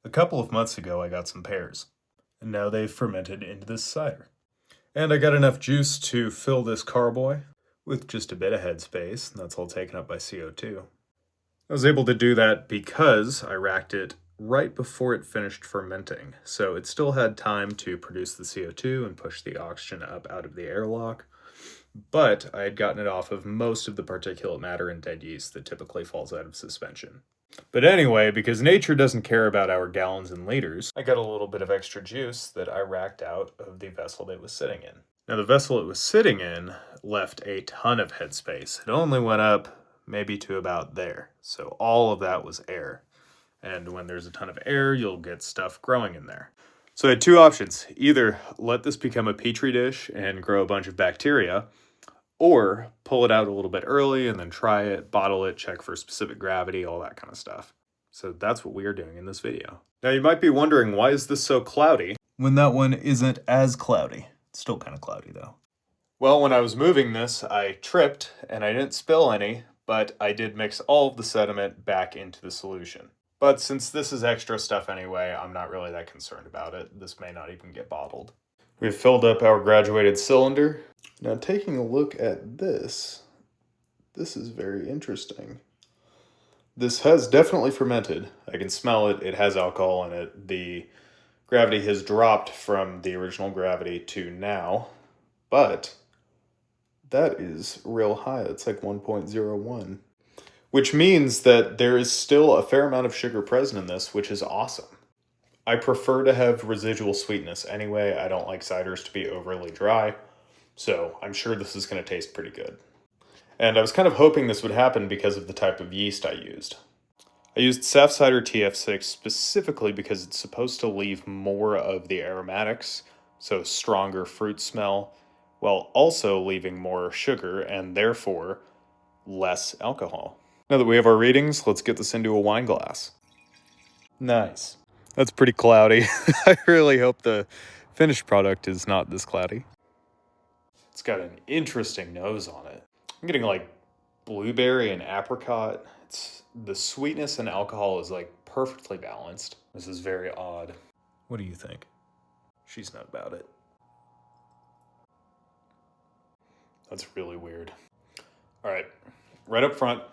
A couple of months ago, I got some pears, and now they've fermented into this cider. And I got enough juice to fill this carboy with just a bit of headspace, and that's all taken up by CO2. I was able to do that because I racked it right before it finished fermenting, so it still had time to produce the CO2 and push the oxygen up out of the airlock, but I had gotten it off of most of the particulate matter and dead yeast that typically falls out of suspension. But anyway, because nature doesn't care about our gallons and liters, I got a little bit of extra juice that I racked out of the vessel that it was sitting in. Now, the vessel it was sitting in left a ton of headspace. It only went up maybe to about there, so all of that was air. And when there's a ton of air, you'll get stuff growing in there. So I had two options. Either let this become a petri dish and grow a bunch of bacteria, or pull it out a little bit early and then try it, bottle it, check for specific gravity, all that kind of stuff. So that's what we are doing in this video. Now you might be wondering, why is this so cloudy? When that one isn't as cloudy. It's still kind of cloudy though. Well, when I was moving this, I tripped and I didn't spill any, but I did mix all of the sediment back into the solution. But since this is extra stuff anyway, I'm not really that concerned about it. This may not even get bottled. We've filled up our graduated cylinder. Now taking a look at this is very interesting. This has definitely fermented. I can smell it. It has alcohol in it. The gravity has dropped from the original gravity to now, but that is real high. It's like 1.01, which means that there is still a fair amount of sugar present in this, which is awesome. I prefer to have residual sweetness anyway. I don't like ciders to be overly dry, so I'm sure this is going to taste pretty good. And I was kind of hoping this would happen because of the type of yeast I used. I used Saf Cider TF6 specifically because it's supposed to leave more of the aromatics, so stronger fruit smell, while also leaving more sugar and therefore less alcohol. Now that we have our readings, let's get this into a wine glass. Nice. That's pretty cloudy. I really hope the finished product is not this cloudy. It's got an interesting nose on it. I'm getting like blueberry and apricot. The sweetness and alcohol is like perfectly balanced. This is very odd. What do you think? She's not about it. That's really weird. All right, right up front,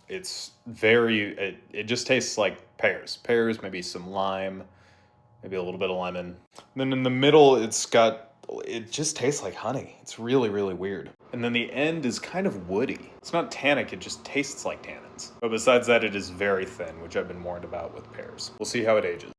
it's it just tastes like pears. Pears, maybe some lime, maybe a little bit of lemon. And then in the middle, it just tastes like honey. It's really, really weird. And then the end is kind of woody. It's not tannic, it just tastes like tannins. But besides that, it is very thin, which I've been warned about with pears. We'll see how it ages.